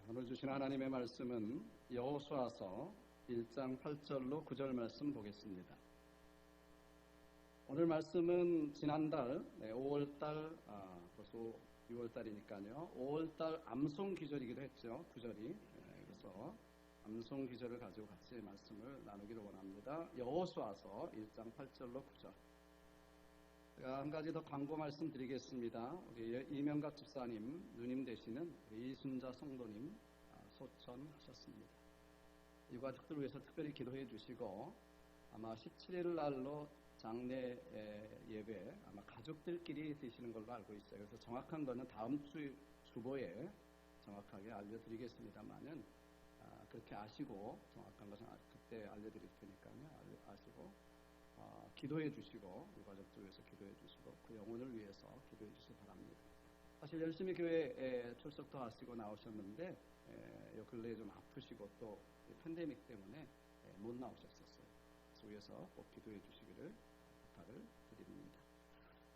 오늘 주신 하나님의 말씀은 여호수아서 1장 8절로 9절 말씀 보겠습니다. 오늘 말씀은 지난달 5월달, 벌써 6월달이니까요. 5월달 암송 기절이기도 했죠. 구절이. 그래서 암송 기절을 가지고 같이 말씀을 나누기를 원합니다. 여호수아서 1장 8절로 9절. 제가 한 가지 더 광고 말씀 드리겠습니다. 우리 이명각 집사님 누님 되시는 이순자 성도님 소천하셨습니다. 이 가족들을 위해서 특별히 기도해 주시고 아마 17일 날로 장례 예배 아마 가족들끼리 드시는 걸로 알고 있어요. 그래서 정확한 거는 다음 주 주보에 정확하게 알려드리겠습니다만은 그렇게 아시고 정확한 것은 그때 알려드릴 테니까요. 아시고 기도해 주시고 이 가족들 위해서 기도해 주시고 그 영혼을 위해서 기도해 주시기 바랍니다. 사실 열심히 교회에 출석도 하시고 나오셨는데 요 근래에 좀 아프시고 또 팬데믹 때문에 못 나오셨었어요. 그래서 위해서 꼭 기도해 주시기를 부탁을 드립니다.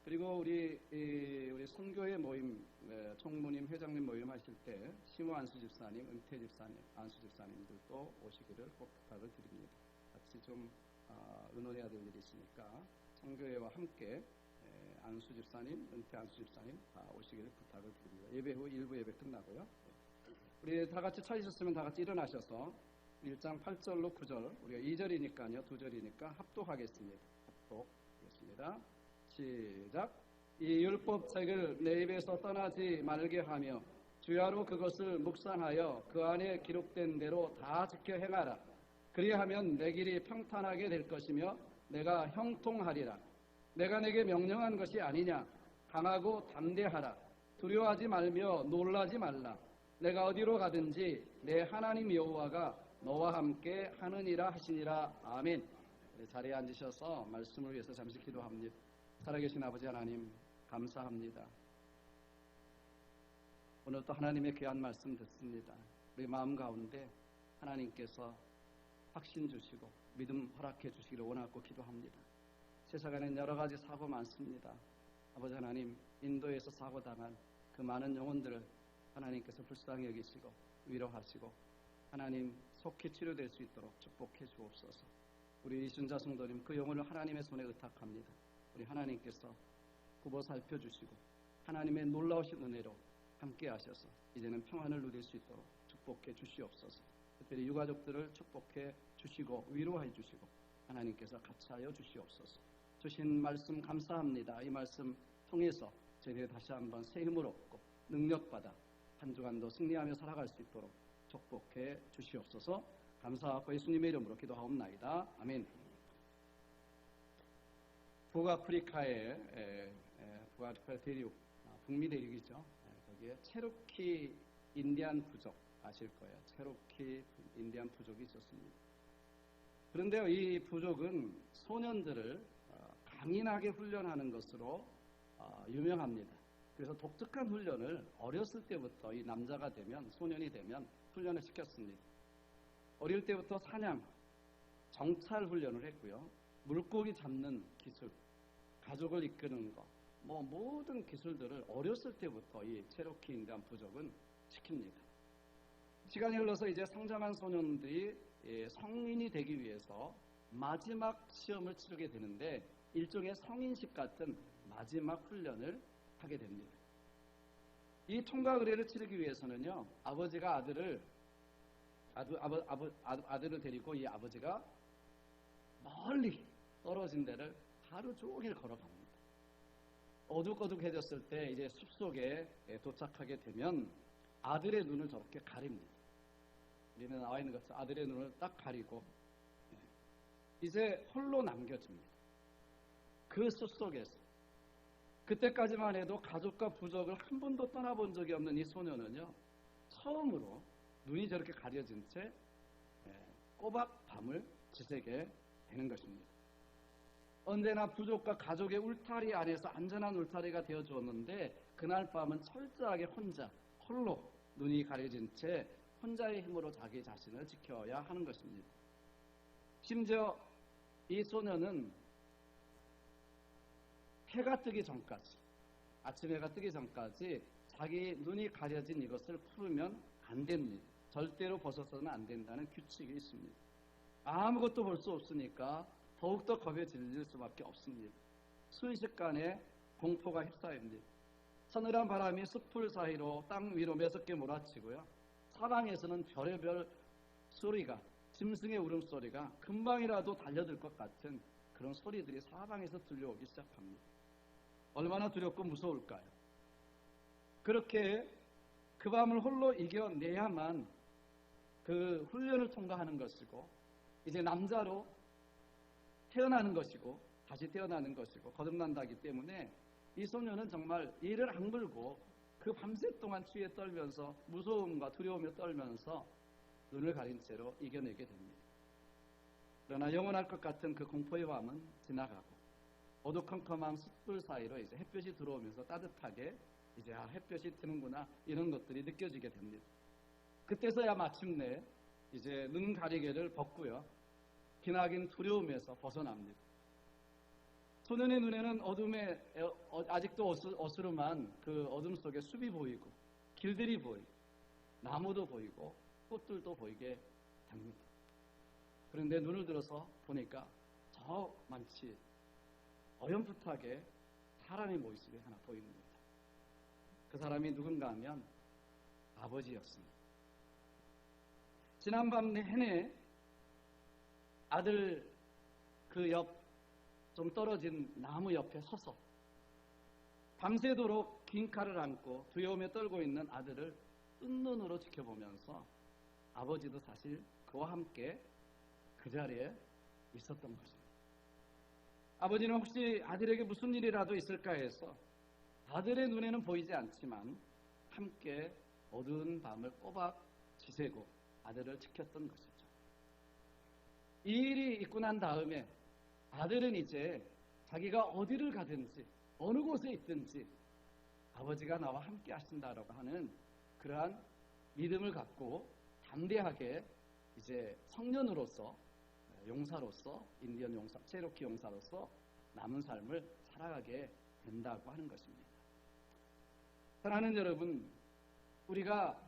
그리고 우리 선교회 모임, 총무님, 회장님 모임 하실 때 시모 안수 집사님, 은퇴 집사님, 안수 집사님들도 오시기를 꼭 부탁을 드립니다. 같이 좀 의논해야 될 일이 있으니까 선교회와 함께 안수 집사님, 은퇴 안수 집사님 오시기를 부탁을 드립니다. 예배 후 일부 예배 끝나고요. 우리 다 같이 찾으셨으면 다 같이 일어나셔서 1장 8절로 9절, 우리가 2절이니까요, 2절이니까 합독하겠습니다. 합독하겠습니다. 시작. 이 율법책을 내 입에서 떠나지 말게 하며 주야로 그것을 묵상하여 그 안에 기록된 대로 다 지켜 행하라. 그리하면 내 길이 평탄하게 될 것이며 내가 형통하리라. 내가 내게 명령한 것이 아니냐. 강하고 담대하라. 두려워하지 말며 놀라지 말라. 내가 어디로 가든지 내 하나님 여호와가 너와 함께 하느니라 하시니라. 아멘. 자리에 앉으셔서 말씀을 위해서 잠시 기도합니다. 살아계신 아버지 하나님 감사합니다. 오늘 또 하나님의 귀한 말씀 듣습니다. 우리 마음 가운데 하나님께서 확신 주시고 믿음 허락해 주시기를 원하고 기도합니다. 세상에는 여러 가지 사고 많습니다. 아버지 하나님, 인도에서 사고당한 그 많은 영혼들을 하나님께서 불쌍히 여기시고 위로하시고 하나님 속히 치료될 수 있도록 축복해 주옵소서. 우리 이순자 성도님 그 영혼을 하나님의 손에 의탁합니다. 우리 하나님께서 굽어 살펴주시고 하나님의 놀라우신 은혜로 함께 하셔서 이제는 평안을 누릴 수 있도록 축복해 주시옵소서. 특별히 유가족들을 축복해 주시고 위로해 주시고 하나님께서 같이 하여 주시옵소서. 주신 말씀 감사합니다. 이 말씀 통해서 저희들이 다시 한번 새 힘을 얻고 능력받아 한 주간도 승리하며 살아갈 수 있도록 축복해 주시옵소서. 감사하고 예수님의 이름으로 기도하옵나이다. 아멘. 북아프리카의 대륙, 북미 대륙이죠. 거기에 체로키 인디안 부족 아실 거예요. 체로키 인디안 부족이 있었습니다. 그런데요, 이 부족은 소년들을 강인하게 훈련하는 것으로 유명합니다. 그래서 독특한 훈련을 어렸을 때부터 이 남자가 되면, 소년이 되면 훈련을 시켰습니다. 어릴 때부터 사냥, 정찰 훈련을 했고요. 물고기 잡는 기술, 가족을 이끄는 것, 모든 기술들을 어렸을 때부터 이 체로키 인디안 부족은 시킵니다. 시간이 흘러서 이제 성장한 소년들이 성인이 되기 위해서 마지막 시험을 치르게 되는데 일종의 성인식 같은 마지막 훈련을 하게 됩니다. 이 통과 의례를 치르기 위해서는요, 아버지가 아들을 데리고 이 아버지가 멀리 떨어진 데를 하루 종일 걸어갑니다. 어둑어둑해졌을 때 이제 숲속에 도착하게 되면 아들의 눈을 저렇게 가립니다. 우리는 나와 있는 것처럼 아들의 눈을 딱 가리고 이제 홀로 남겨집니다. 그 숲속에서 그때까지만 해도 가족과 부족을 한 번도 떠나본 적이 없는 이 소년은요, 처음으로 눈이 저렇게 가려진 채 꼬박 밤을 지새게 되는 것입니다. 언제나 부족과 가족의 울타리 안에서 안전한 울타리가 되어 주었는데 그날 밤은 철저하게 홀로 눈이 가려진 채 혼자의 힘으로 자기 자신을 지켜야 하는 것입니다. 심지어 이 소년은 해가 뜨기 전까지, 아침 해가 뜨기 전까지 자기 눈이 가려진 이것을 풀으면 안 됩니다. 절대로 벗어서는 안 된다는 규칙이 있습니다. 아무것도 볼 수 없으니까 더욱더 겁에 질릴 수밖에 없습니다. 순식간에 공포가 휩싸입니다. 서늘한 바람이 숲풀 사이로 땅 위로 매섭게 몰아치고요. 사방에서는 별의별 소리가, 짐승의 울음소리가 금방이라도 달려들 것 같은 그런 소리들이 사방에서 들려오기 시작합니다. 얼마나 두렵고 무서울까요? 그렇게 그 밤을 홀로 이겨내야만 그 훈련을 통과하는 것이고 이제 남자로 태어나는 것이고 다시 태어나는 것이고 거듭난다기 때문에 이 소녀는 정말 이를 악물고 그 밤새 동안 추위에 떨면서 무서움과 두려움에 떨면서 눈을 가린 채로 이겨내게 됩니다. 그러나 영원할 것 같은 그 공포의 밤은 지나가고 어두컴컴한 숯불 사이로 이제 햇볕이 들어오면서 따뜻하게 이제 햇볕이 드는구나 이런 것들이 느껴지게 됩니다. 그때서야 마침내 이제 눈 가리개를 벗고요. 기나긴 두려움에서 벗어납니다. 소년의 눈에는 어둠에 아직도 어스름한 그 어둠 속에 숲이 보이고 길들이 보이고 나무도 보이고 꽃들도 보이게 됩니다. 그런데 눈을 들어서 보니까 저 많지 어렴풋하게 사람의 모습이 하나 보입니다. 그 사람이 누군가 하면 아버지였습니다. 지난밤 내내 아들 그 옆 좀 떨어진 나무 옆에 서서 밤새도록 긴 칼을 안고 두려움에 떨고 있는 아들을 뜬눈으로 지켜보면서 아버지도 사실 그와 함께 그 자리에 있었던 것입니다. 아버지는 혹시 아들에게 무슨 일이라도 있을까 해서 아들의 눈에는 보이지 않지만 함께 어두운 밤을 꼬박 지새고 아들을 지켰던 것이죠. 이 일이 있고 난 다음에 아들은 이제 자기가 어디를 가든지 어느 곳에 있든지 아버지가 나와 함께 하신다라고 하는 그러한 믿음을 갖고 담대하게 이제 청년으로서 용사로서 인디언 용사, 체로키 용사로서 남은 삶을 살아가게 된다고 하는 것입니다. 사랑하는 여러분, 우리가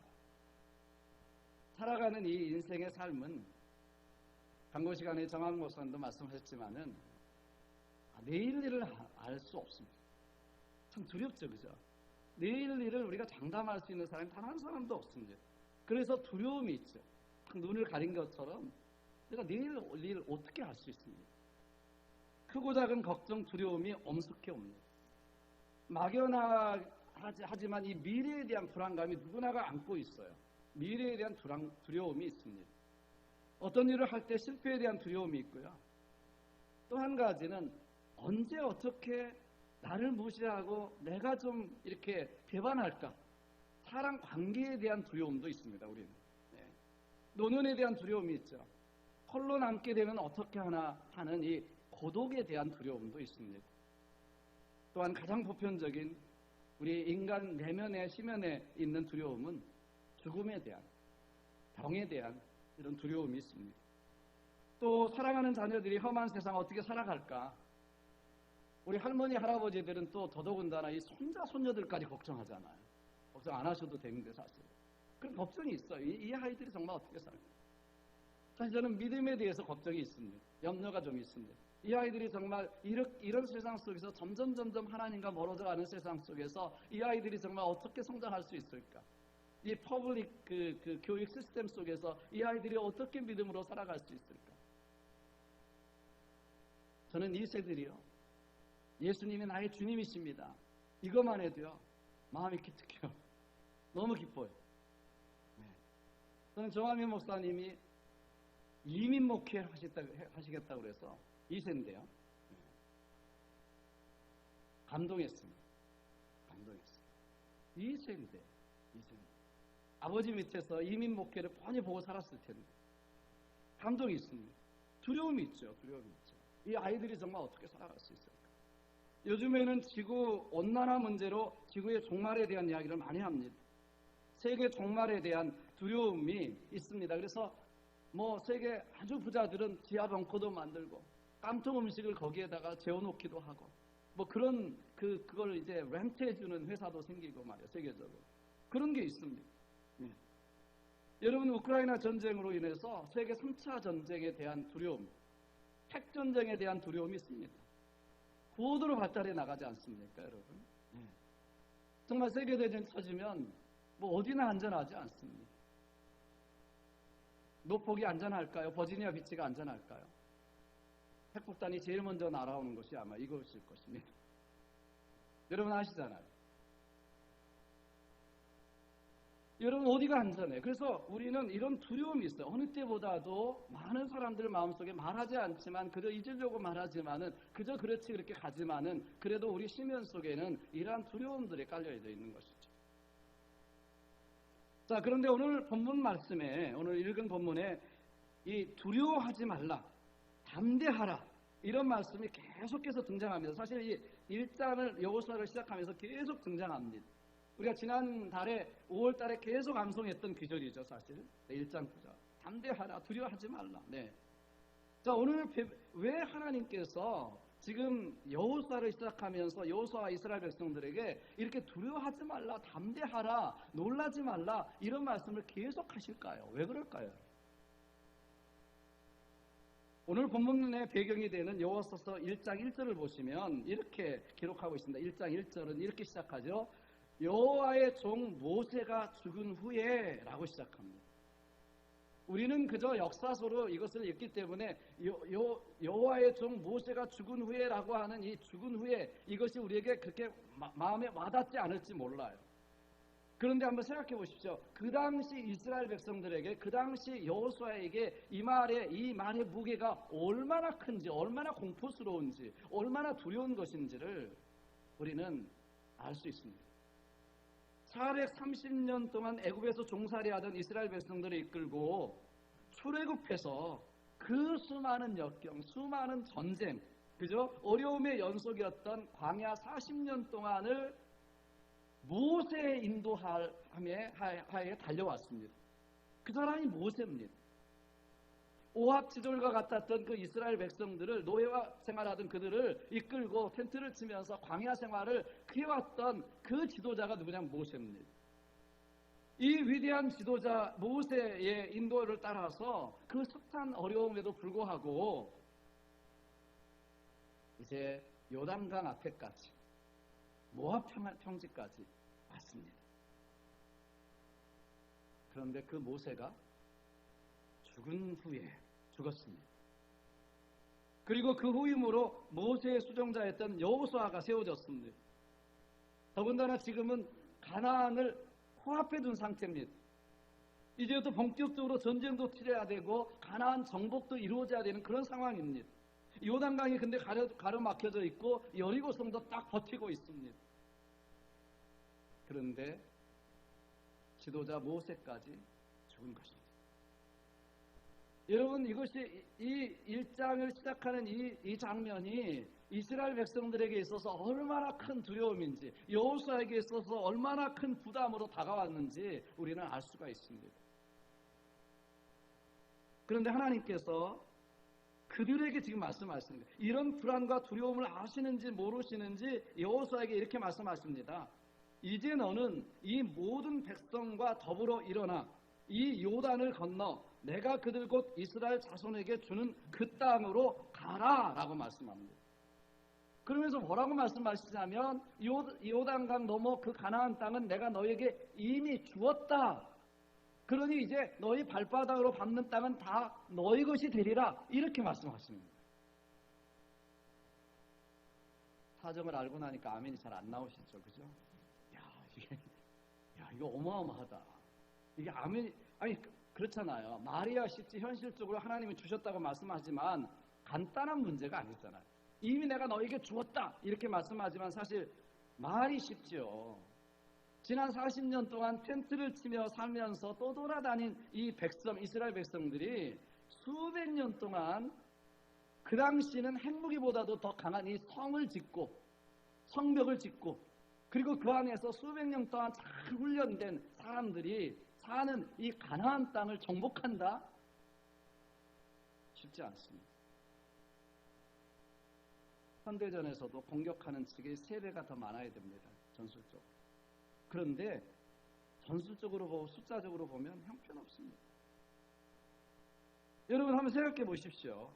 살아가는 이 인생의 삶은 광고 시간에 정학 목사님도 말씀하셨지만은 내일 일을 알 수 없습니다. 참 두렵죠, 그죠? 내일 일을 우리가 장담할 수 있는 사람이 단 한 사람도 없습니다. 그래서 두려움이 있죠. 눈을 가린 것처럼 내가 내일 일 어떻게 할 수 있습니까? 크고 작은 걱정, 두려움이 엄습해 옵니다. 막연하지만 이 미래에 대한 불안감이 누구나가 안고 있어요. 미래에 대한 두려움이 있습니다. 어떤 일을 할 때 실패에 대한 두려움이 있고요. 또 한 가지는 언제 어떻게 나를 무시하고 내가 좀 이렇게 배반할까? 사람 관계에 대한 두려움도 있습니다. 우리는. 네. 노년에 대한 두려움이 있죠. 홀로 남게 되면 어떻게 하나 하는 이 고독에 대한 두려움도 있습니다. 또한 가장 보편적인 우리 인간 내면의 심연에 있는 두려움은 죽음에 대한, 병에 대한 이런 두려움이 있습니다. 또 사랑하는 자녀들이 험한 세상 어떻게 살아갈까? 우리 할머니, 할아버지들은 또 더더군다나 이 손자, 손녀들까지 걱정하잖아요. 걱정 안 하셔도 되는데 사실. 그런 걱정이 있어요. 이 아이들이 정말 어떻게 살까? 사실 저는 믿음에 대해서 걱정이 있습니다. 염려가 좀 있습니다. 이 아이들이 정말 이런 세상 속에서 점점 하나님과 멀어져가는 세상 속에서 이 아이들이 정말 어떻게 성장할 수 있을까? 이 퍼블릭 그 교육 시스템 속에서 이 아이들이 어떻게 믿음으로 살아갈 수 있을까? 저는 이 세들이요. 예수님이 나의 주님이십니다. 이것만 해도요. 마음이 기특해요. 너무 기뻐요. 네. 저는 정화민 목사님이 이민 목회 하시겠다고 그래서 2세인데요. 네. 감동했습니다. 2세인데. 아버지 밑에서 이민 목회를 뻔히 보고 살았을 텐데 감동이 있습니다. 두려움이 있죠. 이 아이들이 정말 어떻게 살아갈 수 있을까? 요즘에는 지구 온난화 문제로 지구의 종말에 대한 이야기를 많이 합니다. 세계 종말에 대한 두려움이 있습니다. 그래서 세계 아주 부자들은 지하 벙커도 만들고 깜짝 음식을 거기에다가 재워놓기도 하고 그런 그걸 이제 렌트해주는 회사도 생기고 말이에요, 세계적으로. 그런 게 있습니다. 예. 여러분, 우크라이나 전쟁으로 인해서 세계 3차 전쟁에 대한 두려움, 핵전쟁에 대한 두려움이 있습니다. 고도로 발달해 나가지 않습니까, 여러분? 예. 정말 세계대전이 터지면 뭐 어디나 안전하지 않습니다. 노폭이 안전할까요? 버지니아 비치가 안전할까요? 핵폭탄이 제일 먼저 날아오는 것이 아마 이것일 것입니다. 여러분 아시잖아요. 여러분 어디가 안전해? 그래서 우리는 이런 두려움이 있어요. 어느 때보다도 많은 사람들 마음속에 말하지 않지만 그저 잊으려고 말하지만은 그저 그렇지 그렇게 가지만은 그래도 우리 심연 속에는 이러한 두려움들이 깔려져 있는 것이죠. 자, 그런데 오늘 본문 말씀에, 오늘 읽은 본문에 이 두려워하지 말라, 담대하라, 이런 말씀이 계속해서 등장합니다. 사실 이 1장을 여호수아를 시작하면서 계속 등장합니다. 우리가 지난달에 5월달에 계속 암송했던 구절이죠, 사실. 1장 9절. 담대하라, 두려워하지 말라. 네. 자, 오늘 왜 하나님께서 지금 여호수아를 시작하면서 여호수아와 이스라엘 백성들에게 이렇게 두려워하지 말라, 담대하라, 놀라지 말라 이런 말씀을 계속 하실까요? 왜 그럴까요? 오늘 본문의 배경이 되는 여호수아서 1장 1절을 보시면 이렇게 기록하고 있습니다. 1장 1절은 이렇게 시작하죠. 여호와의 종 모세가 죽은 후에 라고 시작합니다. 우리는 그저 역사서로 이것을 읽기 때문에 여호와의 종 모세가 죽은 후에라고 하는 이 죽은 후에 이것이 우리에게 그렇게 마음에 와닿지 않을지 몰라요. 그런데 한번 생각해 보십시오. 그 당시 이스라엘 백성들에게, 그 당시 여호수아에게 이 말의 무게가 얼마나 큰지, 얼마나 공포스러운지, 얼마나 두려운 것인지를 우리는 알 수 있습니다. 430년 동안 애굽에서 종살이하던 이스라엘 백성들을 이끌고 출애굽해서 그 수많은 역경, 수많은 전쟁, 그죠? 어려움의 연속이었던 광야 40년 동안을 모세의 인도하에 달려왔습니다. 그 사람이 모세입니다. 오합 지졸과 같았던 그 이스라엘 백성들을, 노예와 생활하던 그들을 이끌고 텐트를 치면서 광야 생활을 해왔던 그 지도자가 누구냐면 모세입니다. 이 위대한 지도자 모세의 인도를 따라서 그 숱한 어려움에도 불구하고 이제 요단강 앞에까지, 모압 평지까지 왔습니다. 그런데 그 모세가 죽은 후에 죽었습니다. 그리고 그 후임으로 모세의 수종자였던 여호수아가 세워졌습니다. 더군다나 지금은 가나안을 코앞에 둔 상태입니다. 이제 또 본격적으로 전쟁도 치러야 되고 가나안 정복도 이루어져야 되는 그런 상황입니다. 요단강이 근데 가로막혀져 있고 여리고성도 딱 버티고 있습니다. 그런데 지도자 모세까지 죽은 것입니다. 여러분, 이것이 이 1장을 시작하는 이 장면이 이스라엘 백성들에게 있어서 얼마나 큰 두려움인지, 여호수아에게 있어서 얼마나 큰 부담으로 다가왔는지 우리는 알 수가 있습니다. 그런데 하나님께서 그들에게 지금 말씀하십니다. 이런 불안과 두려움을 아시는지 모르시는지 여호수아에게 이렇게 말씀하십니다. 이제 너는 이 모든 백성과 더불어 일어나 이 요단을 건너 내가 그들 곧 이스라엘 자손에게 주는 그 땅으로 가라 라고 말씀합니다. 그러면서 뭐라고 말씀하시냐면 요단강 넘어 그 가나안 땅은 내가 너에게 이미 주었다. 그러니 이제 너희 발바닥으로 밟는 땅은 다 너희 것이 되리라. 이렇게 말씀하십니다. 사정을 알고 나니까 아멘이 잘 안 나오시죠. 그죠? 이거 어마어마하다. 이게 아멘이, 아니, 그렇잖아요. 말이야 쉽지 현실적으로 하나님이 주셨다고 말씀하지만 간단한 문제가 아니잖아요. 이미 내가 너에게 주었다 이렇게 말씀하지만 사실 말이 쉽지요. 지난 40년 동안 텐트를 치며 살면서 떠돌아다닌 이 백성, 이스라엘 백성들이 수백 년 동안 그 당시는 핵무기보다도 더 강한 이 성을 짓고 성벽을 짓고 그리고 그 안에서 수백 년 동안 잘 훈련된 사람들이 사는 이 가나안 땅을 정복한다? 쉽지 않습니다. 선대전에서도 공격하는 측이 3배가 더 많아야 됩니다. 전술적으로. 그런데 전술적으로 보고 숫자적으로 보면 형편없습니다. 여러분 한번 생각해 보십시오.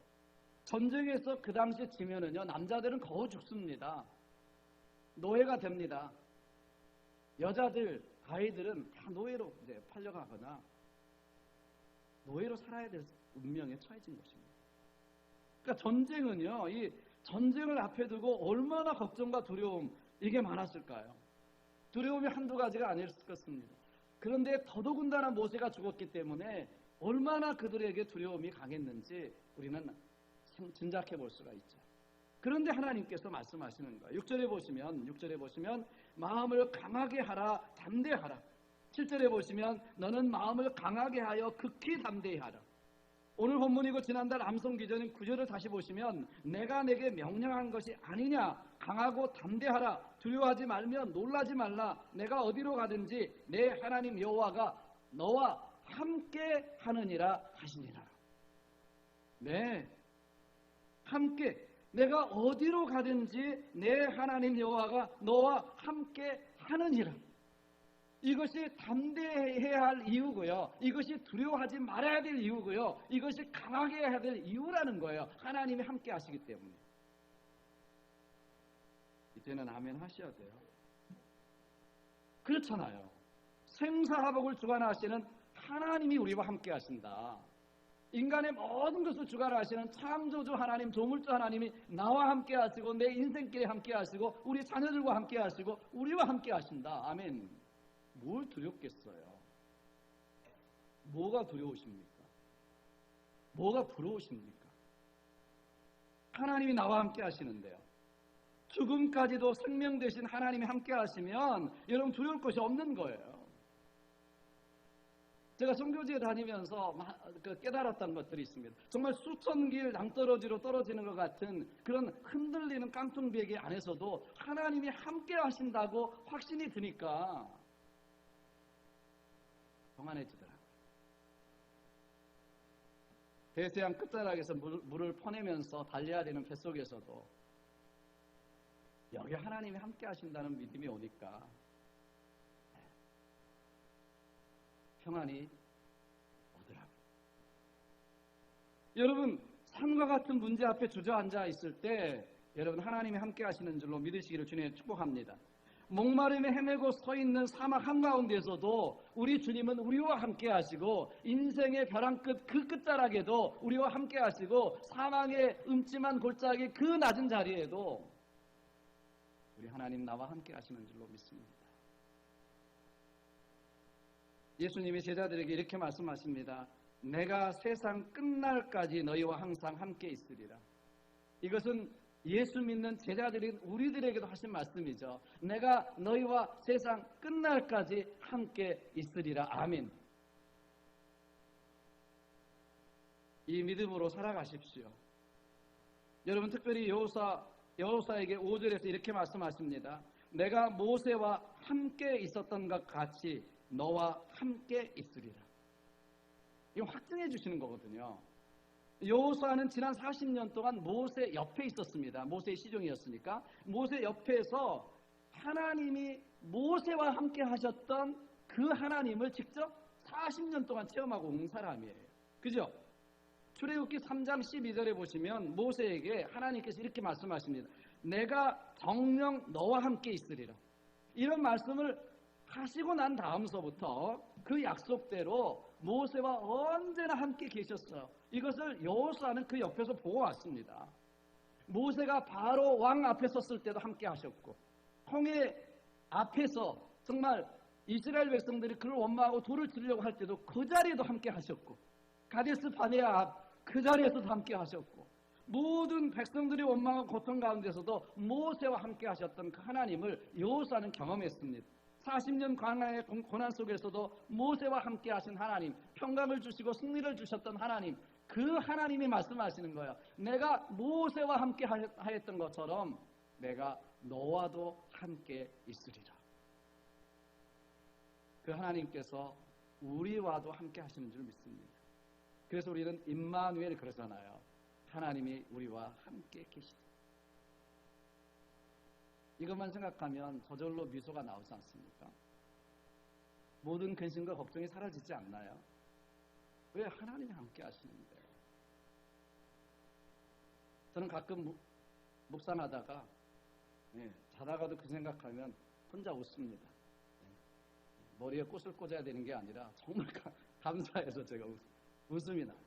전쟁에서 그 당시에 지면은요, 남자들은 거의 죽습니다. 노예가 됩니다. 여자들, 아이들은 다 노예로 이제 팔려가거나 노예로 살아야 될 운명에 처해진 것입니다. 그러니까 전쟁은요, 이 전쟁을 앞에 두고 얼마나 걱정과 두려움 이게 많았을까요? 두려움이 한두 가지가 아니었을 것입니다. 그런데 더더군다나 모세가 죽었기 때문에 얼마나 그들에게 두려움이 강했는지 우리는 짐작해 볼 수가 있죠. 그런데 하나님께서 말씀하시는 거예요. 6절에 보시면 마음을 강하게 하라, 담대하라. 7절에 보시면 너는 마음을 강하게 하여 극히 담대히 하라. 오늘 본문이고 지난달 암송 기전인 9절을 다시 보시면 내가 내게 명령한 것이 아니냐, 강하고 담대하라, 두려워하지 말며 놀라지 말라, 내가 어디로 가든지 내 하나님 여호와가 너와 함께 하느니라 하시니라. 네, 함께, 내가 어디로 가든지 내 하나님 여호와가 너와 함께 하느니라. 이것이 담대해야 할 이유고요. 이것이 두려워하지 말아야 될 이유고요. 이것이 강하게 해야 될 이유라는 거예요. 하나님이 함께 하시기 때문에. 이제는 아멘 하셔야 돼요. 그렇잖아요. 생사화복을 주관하시는 하나님이 우리와 함께 하신다. 인간의 모든 것을 주관하시는 창조주 하나님, 조물주 하나님이 나와 함께 하시고 내 인생길에 함께 하시고 우리 자녀들과 함께 하시고 우리와 함께 하신다. 아멘. 뭘 두렵겠어요? 뭐가 두려우십니까? 뭐가 부러우십니까? 하나님이 나와 함께 하시는데요. 죽음까지도 생명 되신 하나님이 함께 하시면 여러분 두려울 것이 없는 거예요. 제가 선교지에 다니면서 깨달았던 것들이 있습니다. 정말 수천 길 낭떠러지로 떨어지는 것 같은 그런 흔들리는 깡통베개 안에서도 하나님이 함께 하신다고 확신이 드니까 평안해지더라고요. 대서양 끝자락에서 물을 퍼내면서 달려야 되는 뱃속에서도 여기 하나님이 함께 하신다는 믿음이 오니까 평안이 오더라고요. 여러분, 산과 같은 문제 앞에 주저앉아 있을 때 여러분 하나님이 함께 하시는 줄로 믿으시기를 주님 축복합니다. 목마름에 헤매고 서 있는 사막 한가운데서도 우리 주님은 우리와 함께 하시고 인생의 벼랑 끝 그 끝자락에도 우리와 함께 하시고 사망의 음침한 골짜기 그 낮은 자리에도 우리 하나님 나와 함께 하시는 줄로 믿습니다. 예수님이 제자들에게 이렇게 말씀하십니다. 내가 세상 끝날까지 너희와 항상 함께 있으리라. 이것은 예수 믿는 제자들인 우리들에게도 하신 말씀이죠. 내가 너희와 세상 끝날까지 함께 있으리라. 아멘. 이 믿음으로 살아가십시오. 여러분 특별히 여호사에게 5절에서 이렇게 말씀하십니다. 내가 모세와 함께 있었던 것 같이 너와 함께 있으리라. 이거 확증해 주시는 거거든요. 여호수아는 지난 40년 동안 모세 옆에 있었습니다. 모세의 시종이었으니까 모세 옆에서 하나님이 모세와 함께 하셨던 그 하나님을 직접 40년 동안 체험하고 온 사람이에요. 그죠? 출애굽기 3장 12절에 보시면 모세에게 하나님께서 이렇게 말씀하십니다. 내가 정녕 너와 함께 있으리라. 이런 말씀을 하시고 난 다음서부터 그 약속대로 모세와 언제나 함께 계셨어요. 이것을 여호수아는 그 옆에서 보고 왔습니다. 모세가 바로 왕 앞에 섰을 때도 함께 하셨고 홍해 앞에서 정말 이스라엘 백성들이 그를 원망하고 돌을 치려고 할 때도 그 자리에도 함께 하셨고 가데스 바네아 앞 그 자리에서도 함께 하셨고 모든 백성들이 원망하고 고통 가운데서도 모세와 함께 하셨던 그 하나님을 여호수아는 경험했습니다. 40년 광야의 고난 속에서도 모세와 함께 하신 하나님, 평강을 주시고 승리를 주셨던 하나님, 그 하나님이 말씀하시는 거예요. 내가 모세와 함께 하였던 것처럼 내가 너와도 함께 있으리라. 그 하나님께서 우리와도 함께 하시는 줄 믿습니다. 그래서 우리는 임마누엘 그러잖아요. 하나님이 우리와 함께 계시다. 이것만 생각하면 저절로 미소가 나오지 않습니까? 모든 근심과 걱정이 사라지지 않나요? 왜? 하나님이 함께 하시는데. 저는 가끔 묵상하다가 자다가도 그 생각하면 혼자 웃습니다. 머리에 꽃을 꽂아야 되는 게 아니라 정말 감사해서 제가 웃음이 나요.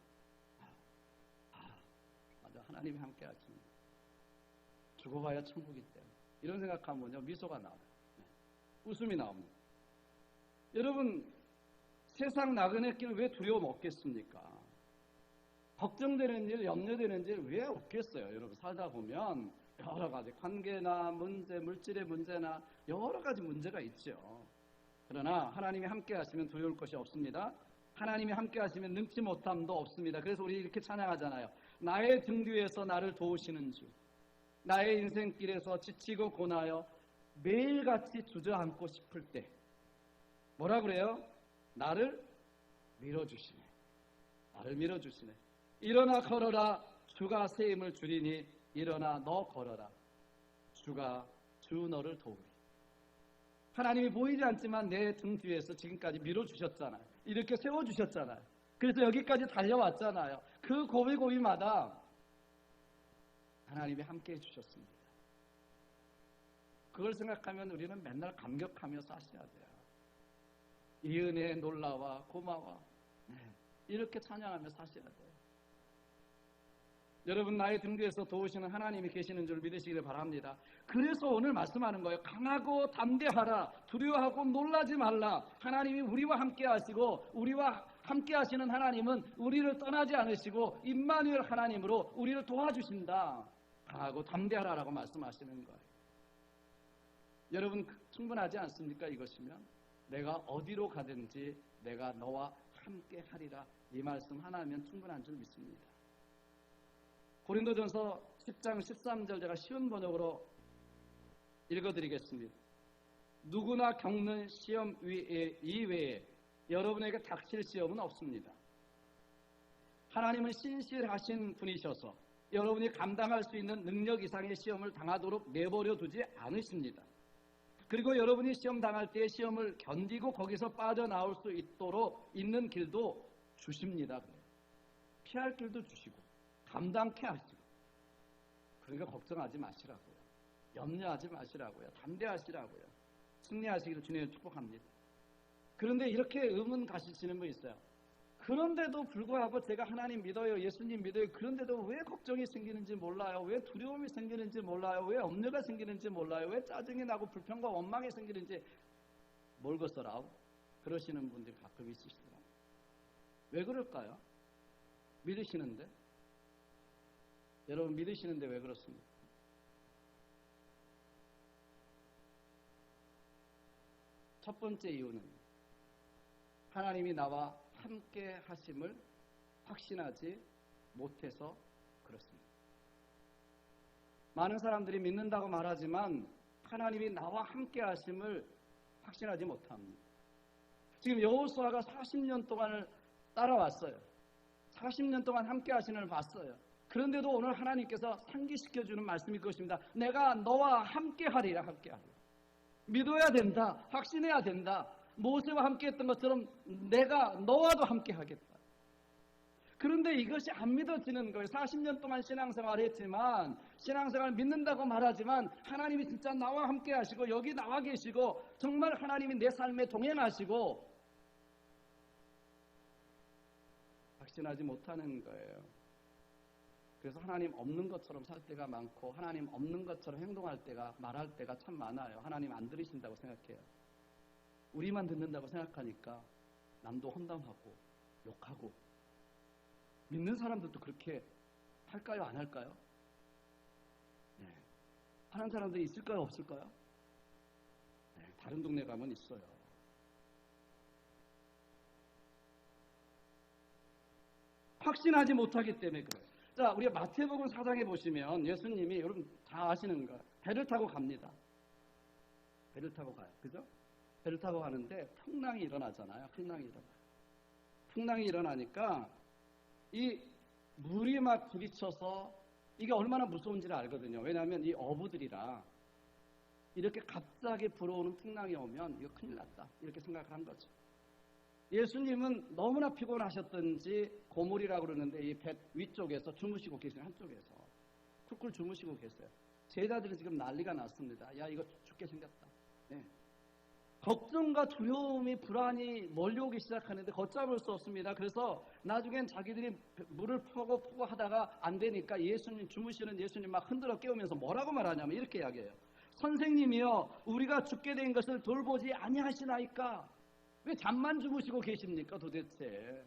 맞아, 하나님이 함께 하십니다. 죽어봐야 천국이 때문에. 이런 생각하면요, 미소가 나와요. 웃음이 나옵니다. 여러분, 세상 나그네 길 왜 두려움 없겠습니까? 걱정되는 일, 염려되는 일 왜 없겠어요? 여러분, 살다 보면 여러 가지 관계나 문제, 물질의 문제나 여러 가지 문제가 있죠. 그러나 하나님이 함께 하시면 두려울 것이 없습니다. 하나님이 함께 하시면 능치 못함도 없습니다. 그래서 우리 이렇게 찬양하잖아요. 나의 등 뒤에서 나를 도우시는 주, 나의 인생길에서 지치고 고나여 매일같이 주저앉고 싶을 때 뭐라 그래요? 나를 밀어주시네. 나를 밀어주시네. 일어나 걸어라. 주가 새 힘을 주리니 일어나 너 걸어라. 주 너를 도우리. 하나님이 보이지 않지만 내 등 뒤에서 지금까지 밀어주셨잖아요. 이렇게 세워주셨잖아요. 그래서 여기까지 달려왔잖아요. 그 고비고비마다 하나님이 함께 해주셨습니다. 그걸 생각하면 우리는 맨날 감격하며 사셔야 돼요. 이 은혜에 놀라와 고마워. 이렇게 찬양하며 사셔야 돼요. 여러분, 나의 등 뒤에서 도우시는 하나님이 계시는 줄 믿으시기를 바랍니다. 그래서 오늘 말씀하는 거예요. 강하고 담대하라. 두려워하고 놀라지 말라. 하나님이 우리와 함께 하시고 우리와 함께 하시는 하나님은 우리를 떠나지 않으시고 임마누엘 하나님으로 우리를 도와주신다. 강하고 담대하라라고 말씀하시는 거예요. 여러분, 충분하지 않습니까? 이것이면 내가 어디로 가든지 내가 너와 함께 하리라. 이 말씀 하나면 충분한 줄 믿습니다. 고린도전서 10장 13절 제가 쉬운 번역으로 읽어드리겠습니다. 누구나 겪는 시험 이외에 여러분에게 닥칠 시험은 없습니다. 하나님은 신실하신 분이셔서 여러분이 감당할 수 있는 능력 이상의 시험을 당하도록 내버려 두지 않으십니다. 그리고 여러분이 시험 당할 때 시험을 견디고 거기서 빠져나올 수 있도록 있는 길도 주십니다. 피할 길도 주시고 감당케 하시고. 그러니까 걱정하지 마시라고요. 염려하지 마시라고요. 담대하시라고요. 승리하시기를 주님을 축복합니다. 그런데 이렇게 의문 가지시는 분 있어요. 그런데도 불구하고 제가 하나님 믿어요, 예수님 믿어요. 그런데도 왜 걱정이 생기는지 몰라요. 왜 두려움이 생기는지 몰라요. 왜 염려가 생기는지 몰라요. 왜 짜증이 나고 불평과 원망이 생기는지 모르겠어라. 그러시는 분들이 가끔 있으시더라고요. 왜 그럴까요? 믿으시는데? 여러분, 믿으시는데 왜 그렇습니까? 첫 번째 이유는 하나님이 나와 함께 하심을 확신하지 못해서 그렇습니다. 많은 사람들이 믿는다고 말하지만 하나님이 나와 함께 하심을 확신하지 못합니다. 지금 여호수아가 40년 동안을 따라왔어요. 40년 동안 함께 하시는 걸 봤어요. 그런데도 오늘 하나님께서 상기시켜주는 말씀이 그것입니다. 내가 너와 함께 하리라. 함께 하리라. 믿어야 된다. 확신해야 된다. 모세와 함께 했던 것처럼 내가 너와도 함께 하겠다. 그런데 이것이 안 믿어지는 거예요. 40년 동안 신앙생활을 했지만 신앙생활을 믿는다고 말하지만 하나님이 진짜 나와 함께 하시고 여기 나와 계시고 정말 하나님이 내 삶에 동행하시고 확신하지 못하는 거예요. 그래서 하나님 없는 것처럼 살 때가 많고 하나님 없는 것처럼 행동할 때가 말할 때가 참 많아요. 하나님 안 들으신다고 생각해요. 우리만 듣는다고 생각하니까 남도 험담하고 욕하고. 믿는 사람들도 그렇게 할까요? 안 할까요? 네. 하는 사람들이 있을까요? 없을까요? 네. 다른 동네 가면 있어요. 확신하지 못하기 때문에 그래요. 자, 우리가 마태복음 4장에 보시면 예수님이 여러분 다 아시는 거 배를 타고 갑니다. 배를 타고 가요. 그죠? 배를 타고 가는데 풍랑이 일어나잖아요. 풍랑이 일어나니까 이 물이 막 부딪혀서 이게 얼마나 무서운지를 알거든요. 왜냐하면 이 어부들이라 이렇게 갑자기 불어오는 풍랑이 오면 이거 큰일 났다 이렇게 생각을 한 거죠. 예수님은 너무나 피곤하셨던지 고물이라고 그러는데 이 배 위쪽에서 주무시고 계신 한쪽에서 쿨쿨 주무시고 계세요. 제자들이 지금 난리가 났습니다. 야 이거 죽게 생겼다. 네. 걱정과 두려움이 불안이 몰려오기 시작하는데 걷잡을 수 없습니다. 그래서 나중엔 자기들이 물을 푸고 하다가 안 되니까 예수님 주무시는 예수님 막 흔들어 깨우면서 뭐라고 말하냐면 이렇게 이야기해요. 선생님이여 우리가 죽게 된 것을 돌보지 아니하시나이까? 왜 잠만 주무시고 계십니까 도대체?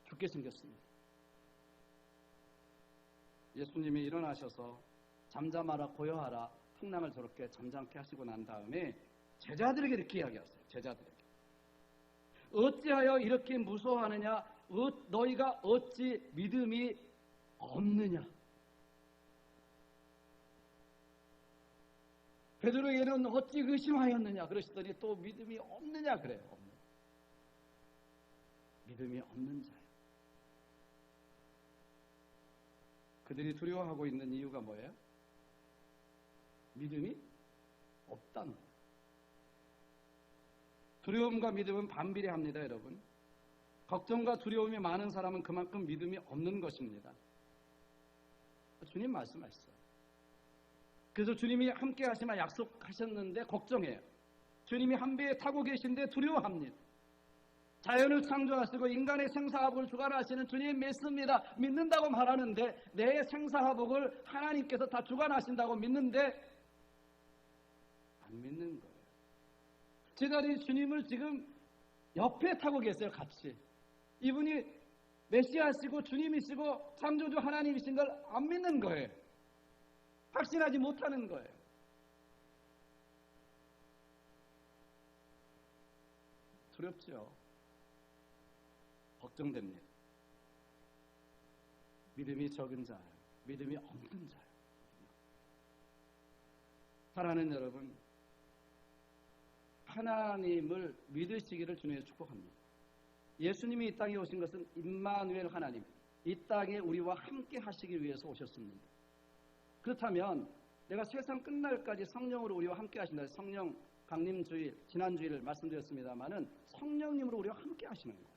죽게 생겼습니다. 예수님이 일어나셔서 잠잠하라 고요하라 풍랑을 저렇게 잠잠케 하시고 난 다음에 제자들에게 이렇게 이야기하세요. 제자들에게 어찌하여 이렇게 무서워하느냐? 너희가 어찌 믿음이 없느냐? 베드로에게는 어찌 의심하였느냐? 그러시더니 또 믿음이 없느냐 그래요. 믿음이 없는 자예요. 그들이 두려워하고 있는 이유가 뭐예요? 믿음이 없다는 거예요. 두려움과 믿음은 반비례합니다, 여러분. 걱정과 두려움이 많은 사람은 그만큼 믿음이 없는 것입니다. 주님 말씀하셨어요. 그래서 주님이 함께 하시마 약속하셨는데 걱정해요. 주님이 한 배에 타고 계신데 두려워합니다. 자연을 창조하시고 인간의 생사화복을 주관하시는 주님 믿습니다. 믿는다고 말하는데 내 생사화복을 하나님께서 다 주관하신다고 믿는데 안 믿는 거예요. 제자들이 주님을 지금 옆에 타고 계세요. 같이. 이분이 메시아시고 주님이시고 창조주 하나님이신 걸 안 믿는 거예요. 확신하지 못하는 거예요. 두렵죠. 걱정됩니다. 믿음이 적은 자예요. 믿음이 없는 자예요. 사랑하는 여러분, 하나님을 믿으시기를 주님의 축복합니다. 예수님이 이 땅에 오신 것은 임마누엘 하나님, 이 땅에 우리와 함께 하시기 위해서 오셨습니다. 그렇다면 내가 세상 끝날까지 성령으로 우리와 함께 하신다. 성령 강림주일, 지난주일 말씀드렸습니다마는 성령님으로 우리와 함께 하시는 거예요.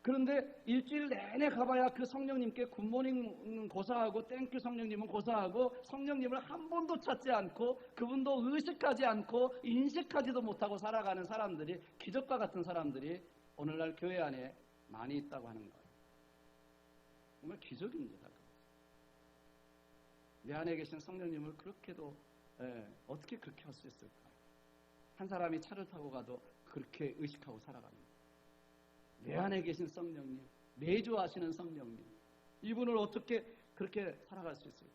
그런데 일주일 내내 가봐야 그 성령님께 굿모닝 고사하고 땡큐 성령님은 고사하고 성령님을 한 번도 찾지 않고 그분도 의식하지 않고 인식하지도 못하고 살아가는 사람들이, 기적과 같은 사람들이 오늘날 교회 안에 많이 있다고 하는 거예요. 정말 기적입니다. 내 안에 계신 성령님을 그렇게도 어떻게 그렇게 할 수 있을까? 한 사람이 차를 타고 가도 그렇게 의식하고 살아갑니다. 내 안에 계신 성령님, 내주하시는 성령님, 이분을 어떻게 그렇게 살아갈 수 있을까?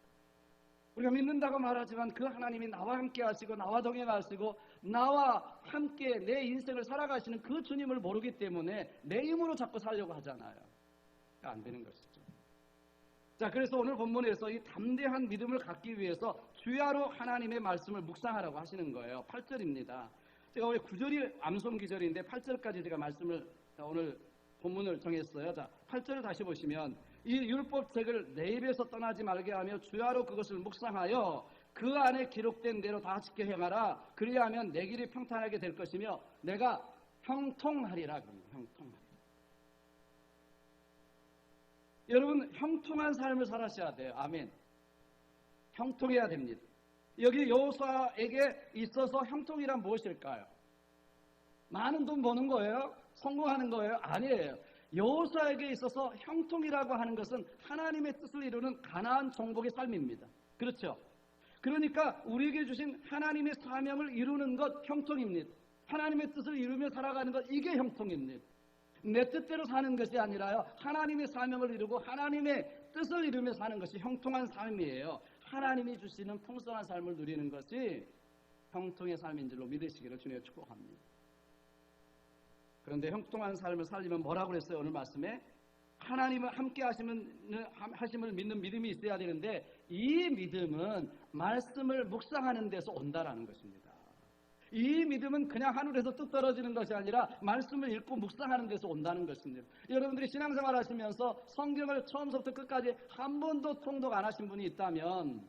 우리가 믿는다고 말하지만 그 하나님이 나와 함께 하시고 나와 동행하시고 나와 함께 내 인생을 살아가시는 그 주님을 모르기 때문에 내 힘으로 자꾸 살려고 하잖아요. 안 되는 것이죠. 자, 그래서 오늘 본문에서 이 담대한 믿음을 갖기 위해서 주야로 하나님의 말씀을 묵상하라고 하시는 거예요. 8절입니다. 제가 원래 9절이 암송 기절인데 8절까지 제가 말씀을 오늘 본문을 정했어요. 자, 8절을 다시 보시면 이 율법책을 내 입에서 떠나지 말게 하며 주야로 그것을 묵상하여 그 안에 기록된 대로 다 지켜 행하라. 그리하면 내 길이 평탄하게 될 것이며 내가 형통하리라. 형통하리라. 여러분, 형통한 삶을 살아셔야 돼요. 아멘. 형통해야 됩니다. 여기 여호수아에게 있어서 형통이란 무엇일까요? 많은 돈 버는 거예요? 성공하는 거예요? 아니에요. 여호수아에게 있어서 형통이라고 하는 것은 하나님의 뜻을 이루는 가나안 정복의 삶입니다. 그렇죠? 그러니까 우리에게 주신 하나님의 사명을 이루는 것 형통입니다. 하나님의 뜻을 이루며 살아가는 것, 이게 형통입니다. 내 뜻대로 사는 것이 아니라요, 하나님의 사명을 이루고 하나님의 뜻을 이루며 사는 것이 형통한 삶이에요. 하나님이 주시는 풍성한 삶을 누리는 것이 형통의 삶인 줄로 믿으시기를 주님의 축복합니다. 그런데 형통한 삶을 살리면 뭐라고 그랬어요? 오늘 말씀에 하나님을 함께 하심을 믿는 믿음이 있어야 되는데 이 믿음은 말씀을 묵상하는 데서 온다라는 것입니다. 이 믿음은 그냥 하늘에서 뚝 떨어지는 것이 아니라 말씀을 읽고 묵상하는 데서 온다는 것입니다. 여러분들이 신앙생활 하시면서 성경을 처음부터 끝까지 한 번도 통독 안 하신 분이 있다면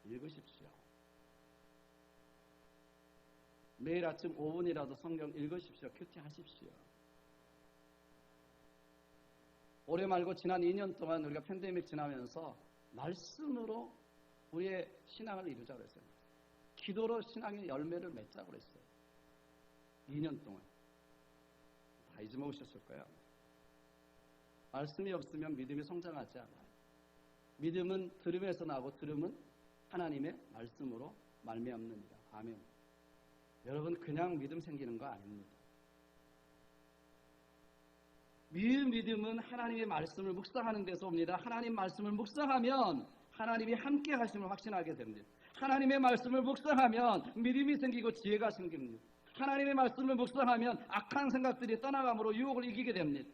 읽으십시오. 매일 아침 5분이라도 성경 읽으십시오. 큐티하십시오. 올해 말고 지난 2년 동안 우리가 팬데믹 지나면서 말씀으로 우리의 신앙을 이루자고 했어요. 기도로 신앙의 열매를 맺자고 그랬어요. 2년 동안. 다 잊어먹으셨을 거예요. 말씀이 없으면 믿음이 성장하지 않아요. 믿음은 들음에서 나고 들음은 하나님의 말씀으로 말미암느니라. 아멘. 여러분 그냥 믿음 생기는 거 아닙니다. 믿음은 하나님의 말씀을 묵상하는 데서 옵니다. 하나님 말씀을 묵상하면 하나님이 함께 하심을 확신하게 됩니다. 하나님의 말씀을 묵상하면 믿음이 생기고 지혜가 생깁니다. 하나님의 말씀을 묵상하면 악한 생각들이 떠나감으로 유혹을 이기게 됩니다.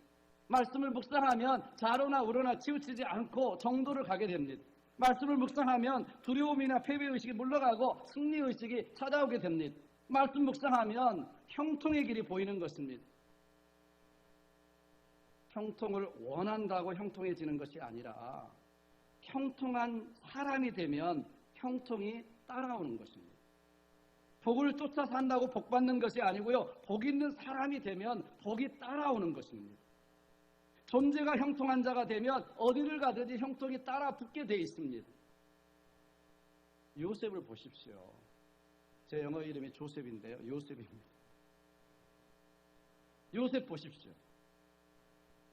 말씀을 묵상하면 좌로나 우로나 치우치지 않고 정도를 가게 됩니다. 말씀을 묵상하면 두려움이나 패배의식이 물러가고 승리의식이 찾아오게 됩니다. 말씀 묵상하면 형통의 길이 보이는 것입니다. 형통을 원한다고 형통해지는 것이 아니라 형통한 사람이 되면 형통이 따라오는 것입니다. 복을 쫓아 산다고 복 받는 것이 아니고요. 복 있는 사람이 되면 복이 따라오는 것입니다. 존재가 형통한 자가 되면 어디를 가든지 형통이 따라 붙게 돼 있습니다. 요셉을 보십시오. 제 영어 이름이 조셉인데요. 요셉입니다. 요셉 보십시오.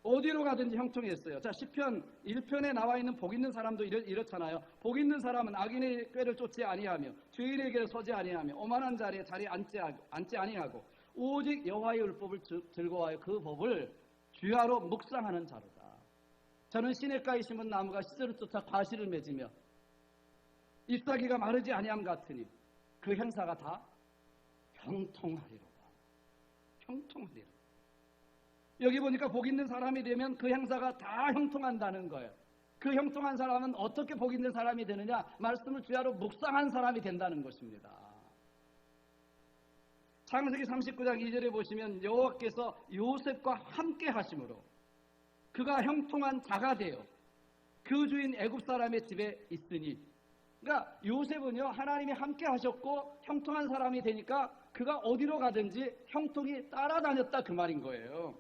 어디로 가든지 형통했어요. 자, 시편 1편에 나와 있는 복 있는 사람도 이렇잖아요. 복 있는 사람은 악인의 꾀를 쫓지 아니하며 죄인의 길에 서지 아니하며 오만한 자리에 앉지 아니하고 오직 여호와의 율법을 즐거워하여 그 법을 주야로 묵상하는 자로다. 저는 시냇가에 심은 나무가 시절을 쫓아 과실을 맺으며 잎사귀가 마르지 아니함 같으니 그 행사가 다 형통하리로다. 형통하리로다. 여기 보니까 복 있는 사람이 되면 그 행사가 다 형통한다는 거예요. 그 형통한 사람은 어떻게 복 있는 사람이 되느냐? 말씀을 주야로 묵상한 사람이 된다는 것입니다. 창세기 39장 2절에 보시면 여호와께서 요셉과 함께 하심으로 그가 형통한 자가 되어 그 주인 애굽 사람의 집에 있으니, 그러니까 요셉은요 하나님이 함께 하셨고 형통한 사람이 되니까 그가 어디로 가든지 형통이 따라다녔다 그 말인 거예요.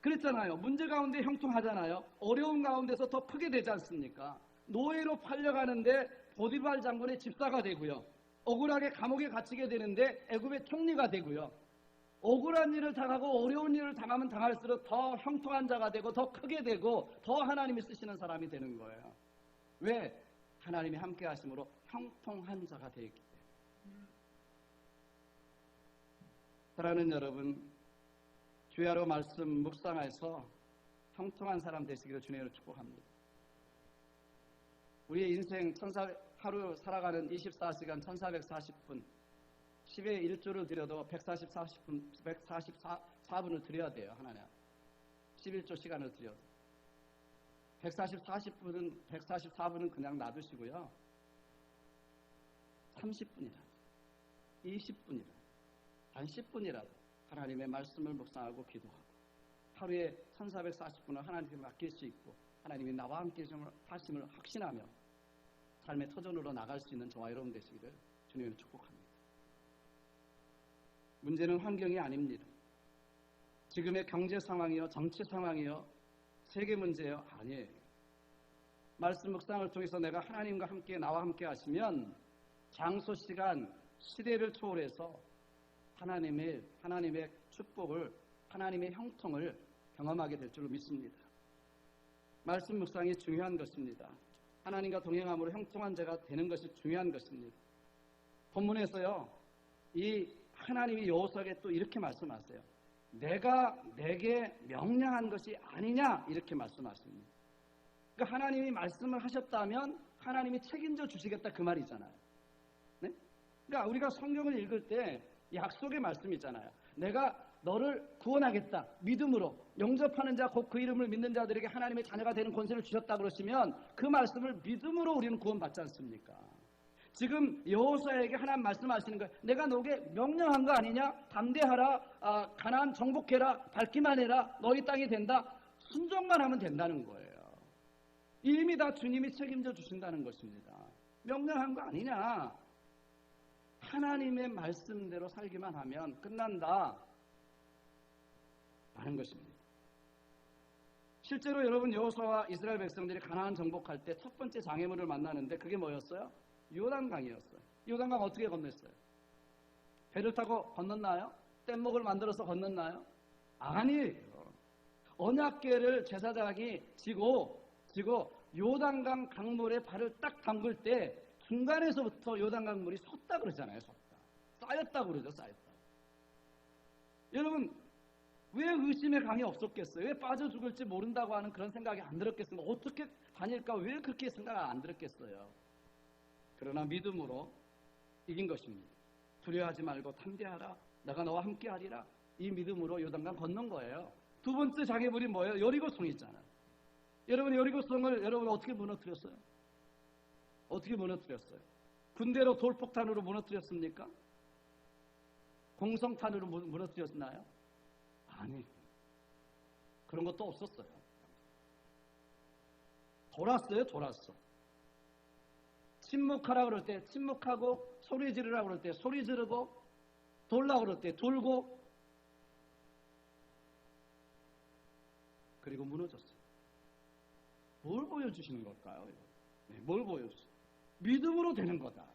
그랬잖아요. 문제 가운데 형통하잖아요. 어려운 가운데서 더 크게 되지 않습니까? 노예로 팔려가는데 보디발 장군의 집사가 되고요. 억울하게 감옥에 갇히게 되는데 애굽의 총리가 되고요. 억울한 일을 당하고 어려운 일을 당하면 당할수록 더 형통한 자가 되고 더 크게 되고 더 하나님이 쓰시는 사람이 되는 거예요. 왜? 하나님이 함께 하심으로 형통한 자가 되었기 때문에. 사랑하는 여러분, 주야로 말씀 묵상해서 형통한 사람 되시기를 주님으로 축복합니다. 우리의 인생 하루 살아가는 24시간 1440분 10의 1조를 드려도 144분을 드려야 돼요. 하나님 11조 시간을 드려도 144분은 그냥 놔두시고요. 30분이라도 20분이라도 단 10분이라도 하나님의 말씀을 묵상하고 기도하고 하루에 1440분을 하나님께 맡길 수 있고 하나님이 나와 함께 하심을 확신하며 삶의 터전으로 나갈 수 있는 저와 여러분 되시기를 주님으로 축복합니다. 문제는 환경이 아닙니다. 지금의 경제 상황이요, 정치 상황이요, 세계 문제요, 아니에요. 말씀 묵상을 통해서 내가 하나님과 함께 나와 함께 하시면 장소, 시간, 시대를 초월해서 하나님의 축복을, 하나님의 형통을 경험하게 될 줄로 믿습니다. 말씀 묵상이 중요한 것입니다. 하나님과 동행함으로 형통한 자가 되는 것이 중요한 것입니다. 본문에서요, 이 하나님이 여호수아에게 또 이렇게 말씀하세요. 내가 내게 명령한 것이 아니냐 이렇게 말씀하십니다. 그러니까 하나님이 말씀을 하셨다면 하나님이 책임져 주시겠다 그 말이잖아요. 네? 그러니까 우리가 성경을 읽을 때 약속의 말씀이 있잖아요. 내가 너를 구원하겠다. 믿음으로 영접하는 자 곧 그 이름을 믿는 자들에게 하나님의 자녀가 되는 권세를 주셨다 그러시면 그 말씀을 믿음으로 우리는 구원받지 않습니까? 지금 여호수아에게 하나님 말씀하시는 거예요. 내가 너에게 명령한 거 아니냐? 담대하라. 가나안 정복해라. 밟기만 해라. 너희 땅이 된다. 순종만 하면 된다는 거예요. 이미 다 주님이 책임져 주신다는 것입니다. 명령한 거 아니냐? 하나님의 말씀대로 살기만 하면 끝난다 라는 것입니다. 실제로 여러분 여호수아와 이스라엘 백성들이 가나안 정복할 때 첫 번째 장애물을 만나는데 그게 뭐였어요? 요단강이었어요. 요단강 어떻게 건넜어요? 배를 타고 건넜나요? 뗏목을 만들어서 건넜나요? 아니에요. 언약궤를 제사장이 지고 요단강 강물에 발을 딱 담글 때 중간에서부터 요단강 물이 섰다 그러잖아요. 섰다. 쌓였다고 그러죠. 쌓였다. 여러분 왜 의심의 강이 없었겠어요? 왜 빠져 죽을지 모른다고 하는 그런 생각이 안 들었겠습니까? 어떻게 다닐까? 왜 그렇게 생각 안 들었겠어요? 그러나 믿음으로 이긴 것입니다. 두려워하지 말고 담대하라. 내가 너와 함께하리라. 이 믿음으로 요단강 건넌 거예요. 두 번째 장애물이 뭐예요? 여리고성이 있잖아요. 여러분 여리고성을 여러분 어떻게 무너뜨렸어요? 어떻게 무너뜨렸어요? 군대로 돌폭탄으로 무너뜨렸습니까? 공성탄으로 무너뜨렸나요? 아니, 그런 것도 없었어요. 돌았어. 침묵하라 그럴 때 침묵하고 소리 지르라 그럴 때 소리 지르고 돌라 그럴 때 돌고 그리고 무너졌어요. 뭘 보여주시는 걸까요? 네, 뭘 보여주세요? 믿음으로 되는 거다.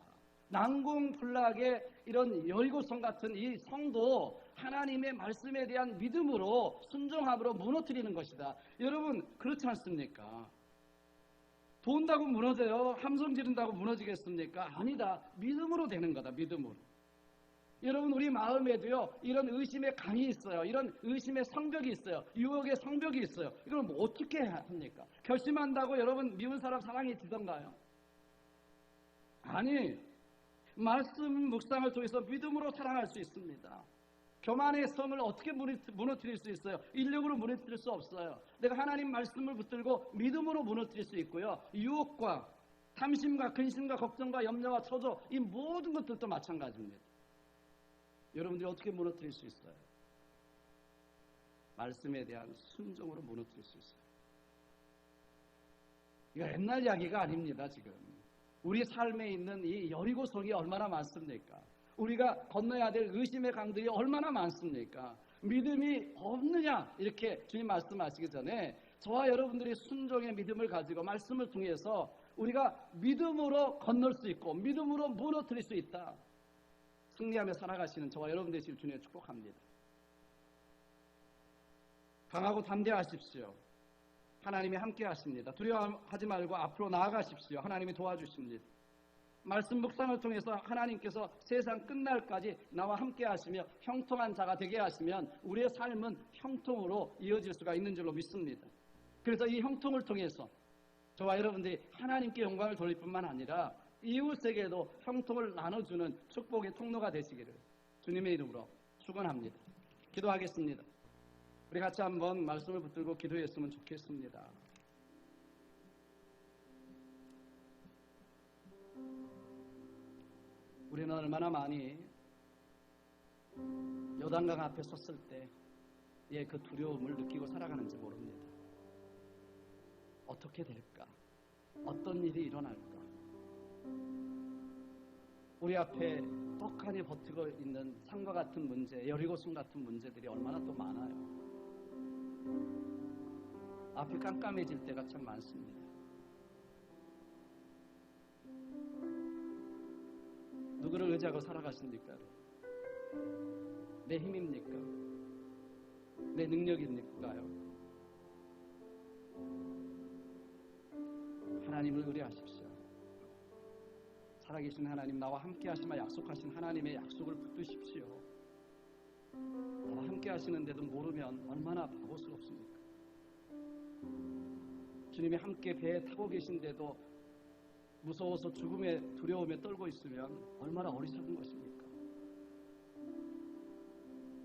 난공불락의 이런 여리고성 같은 이 성도 하나님의 말씀에 대한 믿음으로 순종함으로 무너뜨리는 것이다. 여러분 그렇지 않습니까? 돈다고 무너져요? 함성 지른다고 무너지겠습니까? 아니다. 믿음으로 되는 거다. 믿음으로. 여러분 우리 마음에도요 이런 의심의 강이 있어요. 이런 의심의 성벽이 있어요. 유혹의 성벽이 있어요. 이걸 뭐 어떻게 합니까? 결심한다고 여러분 미운 사람 사랑이 지던가요? 아니, 말씀 묵상을 통해서 믿음으로 사랑할 수 있습니다. 교만의 성을 어떻게 무너뜨릴 수 있어요? 인력으로 무너뜨릴 수 없어요. 내가 하나님 말씀을 붙들고 믿음으로 무너뜨릴 수 있고요. 유혹과 탐심과 근심과 걱정과 염려와 초조 이 모든 것들도 마찬가지입니다. 여러분들이 어떻게 무너뜨릴 수 있어요? 말씀에 대한 순종으로 무너뜨릴 수 있어요. 이거 옛날 이야기가 아닙니다. 지금 우리 삶에 있는 이 여리고성이 얼마나 많습니까? 우리가 건너야 될 의심의 강들이 얼마나 많습니까? 믿음이 없느냐 이렇게 주님 말씀하시기 전에 저와 여러분들이 순종의 믿음을 가지고 말씀을 통해서 우리가 믿음으로 건널 수 있고 믿음으로 무너뜨릴 수 있다. 승리하며 살아가시는 저와 여러분 되실 주님을 축복합니다. 강하고 담대하십시오. 하나님이 함께 하십니다. 두려워하지 말고 앞으로 나아가십시오. 하나님이 도와주십니다. 말씀 묵상을 통해서 하나님께서 세상 끝날까지 나와 함께 하시며 형통한 자가 되게 하시면 우리의 삶은 형통으로 이어질 수가 있는 줄로 믿습니다. 그래서 이 형통을 통해서 저와 여러분들이 하나님께 영광을 돌릴 뿐만 아니라 이웃에게도 형통을 나눠주는 축복의 통로가 되시기를 주님의 이름으로 축원합니다. 기도하겠습니다. 우리 같이 한번 말씀을 붙들고 기도했으면 좋겠습니다. 우리는 얼마나 많이 요단강 앞에 섰을 때의 그 두려움을 느끼고 살아가는지 모릅니다. 어떻게 될까? 어떤 일이 일어날까? 우리 앞에 떡하니 버티고 있는 산과 같은 문제, 여리고성 같은 문제들이 얼마나 또 많아요. 앞이 깜깜해질 때가 참 많습니다. 누구를 의지하고 살아가십니까? 내 힘입니까? 내 능력입니까요? 하나님을 의뢰하십시오. 살아계신 하나님, 나와 함께 하시마 약속하신 하나님의 약속을 붙드십시오. 나와 함께 하시는데도 모르면 얼마나 바보스럽습니까? 주님이 함께 배에 타고 계신데도 무서워서 죽음에 두려움에 떨고 있으면 얼마나 어리석은 것입니까?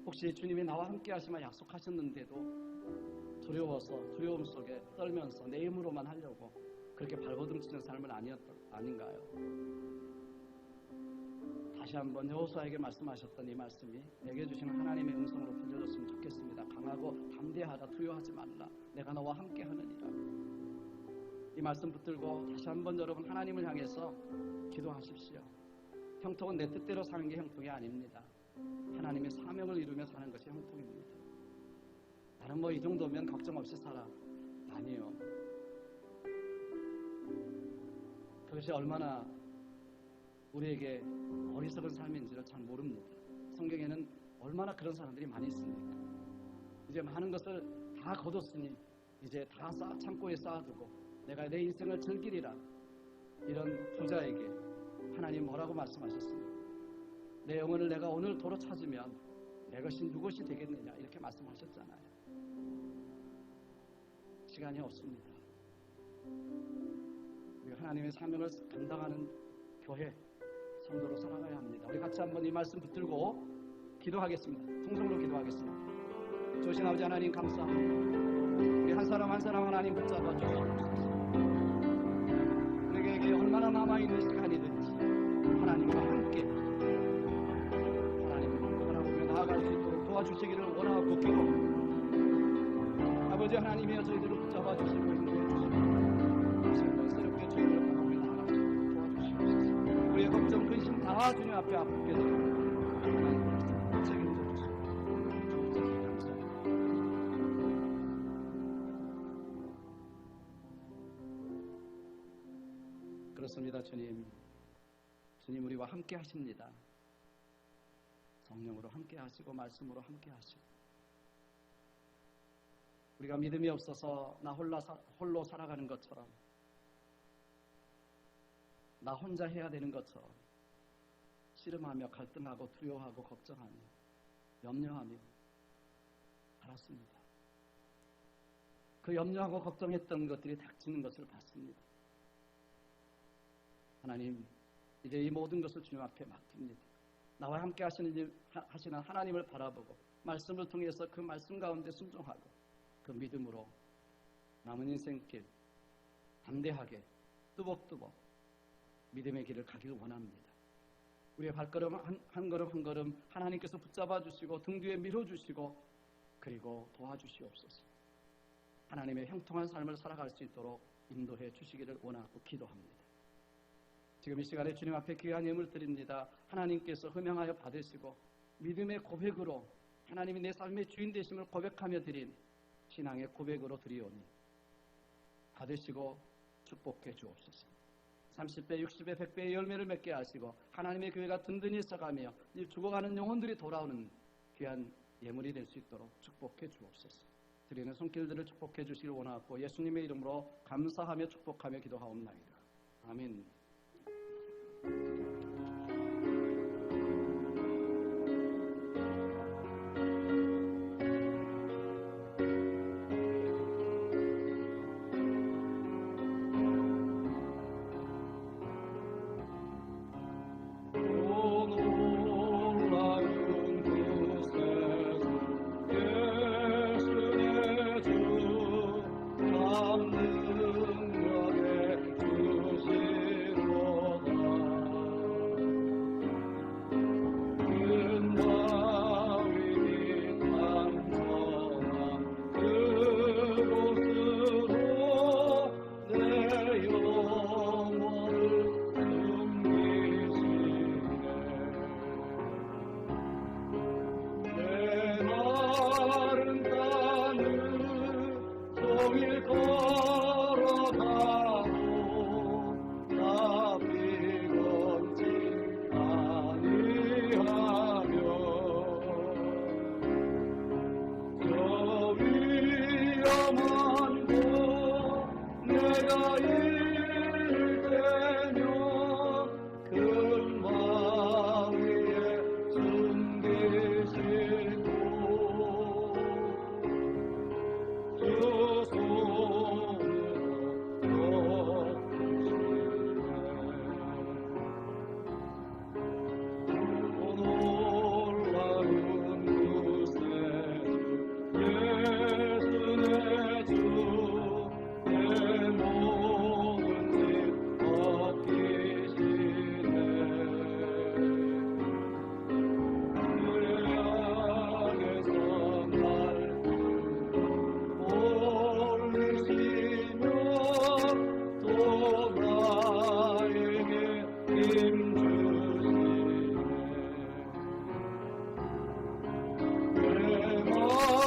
혹시 주님이 나와 함께 하시마 약속하셨는데도 두려워서 두려움 속에 떨면서 내 힘으로만 하려고 그렇게 발버둥치는 삶은 아닌가요? 다시 한번 여호수아에게 말씀하셨던 이 말씀이 내게 주시는 하나님의 음성으로 들려줬으면 좋겠습니다. 강하고 담대하라, 두려워하지 말라, 내가 너와 함께 하느니라. 이 말씀 붙들고 다시 한번 여러분 하나님을 향해서 기도하십시오. 형통은 내 뜻대로 사는 게 형통이 아닙니다. 하나님의 사명을 이루며 사는 것이 형통입니다. 나는 뭐 이 정도면 걱정 없이 살아. 아니요. 그것이 얼마나 우리에게 어리석은 삶인지를 잘 모릅니다. 성경에는 얼마나 그런 사람들이 많이 있습니까? 이제 많은 것을 다 거뒀으니 이제 다 창고에 쌓아두고 내가 내 인생을 즐기리라. 이런 부자에게 하나님 뭐라고 말씀하셨습니까? 내 영혼을 내가 오늘 도로 찾으면 내 것이 누구시 되겠느냐 이렇게 말씀하셨잖아요. 시간이 없습니다. 우리가 하나님의 사명을 감당하는 교회, 성도로 살아가야 합니다. 우리 같이 한번 이 말씀 붙들고 기도하겠습니다. 통성으로 기도하겠습니다. 조신 아버지 하나님 감사합니다. 우리 한 사람 한 사람 하나님 붙잡아 주시옵소서. 우리에게 얼마나 남아있는 시간이든지 하나님과 함께 하나님을 바라보며 나아갈 수 있도록 도와주시기를 원하고 기도합니다. 아버지 하나님이여 저희들을 붙잡아 주시고 인도해 주시고 다시 한번 새롭게 저희를 바라보며 나아갈 수 있도록 도와주시옵소서. 우리의 걱정 근심 다 주님 앞에 아프게 드립니다. 하나님 책임져 주시고 감사합니다. 그렇습니다. 주님 우리와 함께 하십니다. 성령으로 함께 하시고 말씀으로 함께 하시고 우리가 믿음이 없어서 나 홀로 살아가는 것처럼 나 혼자 해야 되는 것처럼 씨름하며 갈등하고 두려워하고 걱정하며 염려하며 살았습니다. 그 염려하고 걱정했던 것들이 닥치는 것을 봤습니다. 하나님 이제 이 모든 것을 주님 앞에 맡깁니다. 나와 함께 하시는 하나님을 바라보고 말씀을 통해서 그 말씀 가운데 순종하고 그 믿음으로 남은 인생길 담대하게 뚜벅뚜벅 믿음의 길을 가기를 원합니다. 우리의 발걸음 한 걸음 한 걸음 하나님께서 붙잡아 주시고 등 뒤에 밀어주시고 그리고 도와주시옵소서. 하나님의 형통한 삶을 살아갈 수 있도록 인도해 주시기를 원하고 기도합니다. 지금 이 시간에 주님 앞에 귀한 예물 드립니다. 하나님께서 허명하여 받으시고 믿음의 고백으로 하나님이 내 삶의 주인 되심을 고백하며 드린 신앙의 고백으로 드리오니 받으시고 축복해 주옵소서. 30배, 60배, 100배의 열매를 맺게 하시고 하나님의 교회가 든든히 서가며 죽어가는 영혼들이 돌아오는 귀한 예물이 될 수 있도록 축복해 주옵소서. 드리는 손길들을 축복해 주시길 원하고 예수님의 이름으로 감사하며 축복하며 기도하옵나이다. 아멘. 능력에 주시로다.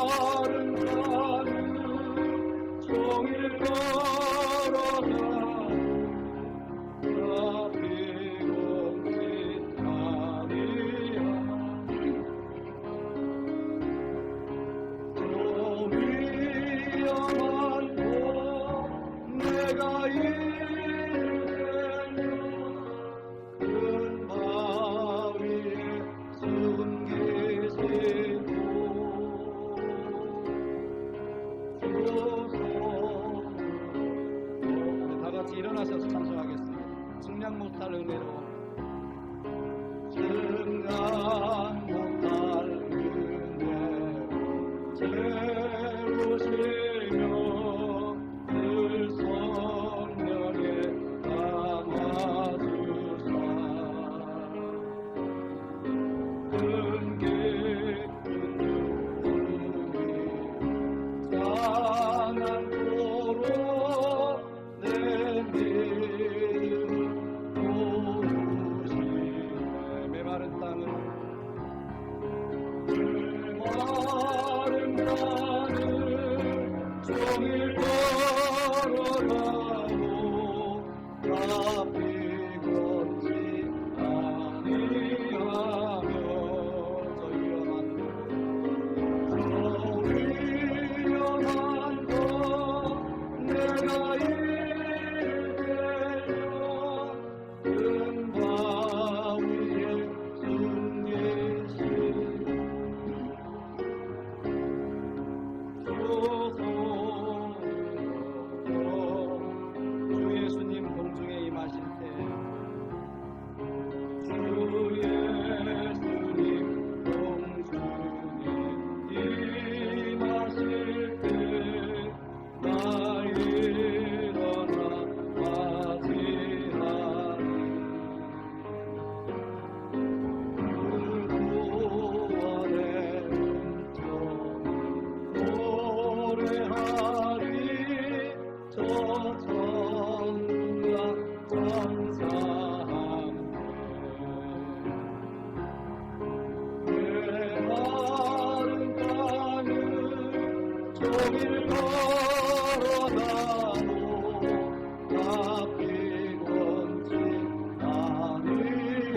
마른 종일 걸어가 일어나셔서 찬송하겠습니다. 증량 못할 은혜로 증량 못할 은혜로 채우시며 늘 성령에 담아주사 큰 깊은 눈물이 산안토록 내 믿음 모으시네. 메마른 땅은 종일 걸어가고 앞이 걷지 아니하며 저 위험한 것 내가 종일 걸어가고 앞이 걷지 아니하며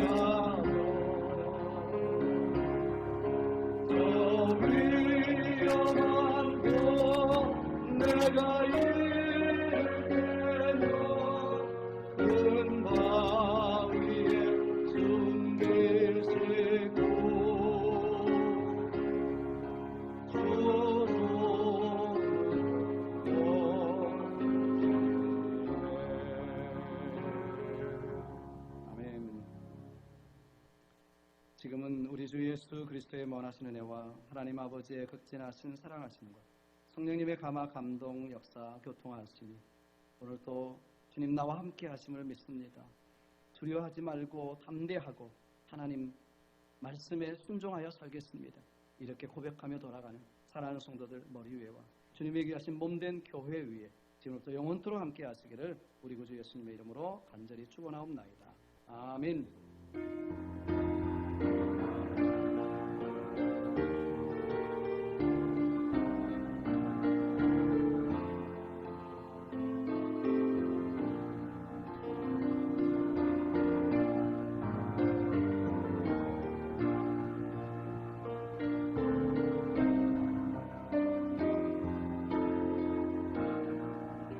저 위험한 곳 내가 이르며 큰 바위에 숨기시고 지금은 우리 주 예수 그리스도의 원하시는 은혜와 하나님 아버지의 극진하신 사랑하심과 성령님의 감화 감동 역사 교통하시니 오늘도 주님 나와 함께 하심을 믿습니다. 두려워하지 말고 담대하고 하나님 말씀에 순종하여 살겠습니다. 이렇게 고백하며 돌아가는 사랑하는 성도들 머리 위에와 주님의 귀하신 몸된 교회 위에 지금부터 영원토록 함께 하시기를 우리 구주 예수님의 이름으로 간절히 축원하옵나이다. 아멘.